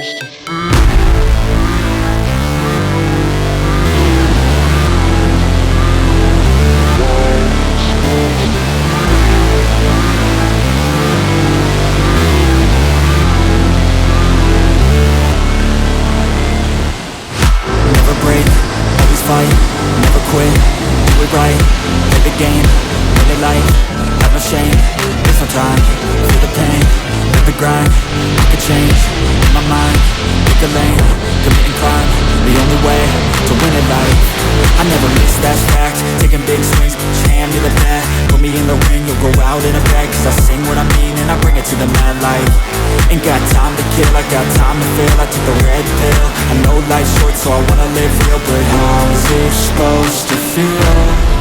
Never break, always fight, never quit, do it right, play the game, live it life, have no shame, there's no time, feel the pain, live the grind, I can change, in my mind, pick a lane, committing crime, the only way to win at life. I never miss, that's fact, taking big swings, put your hand to the bat, put me in the ring, you'll go out in a bag, cause I sing what I mean and I bring it to the mad light. Ain't got time to kill, I got time to feel, I took the red pill, I know life's short so I wanna live real, but how is it supposed to feel?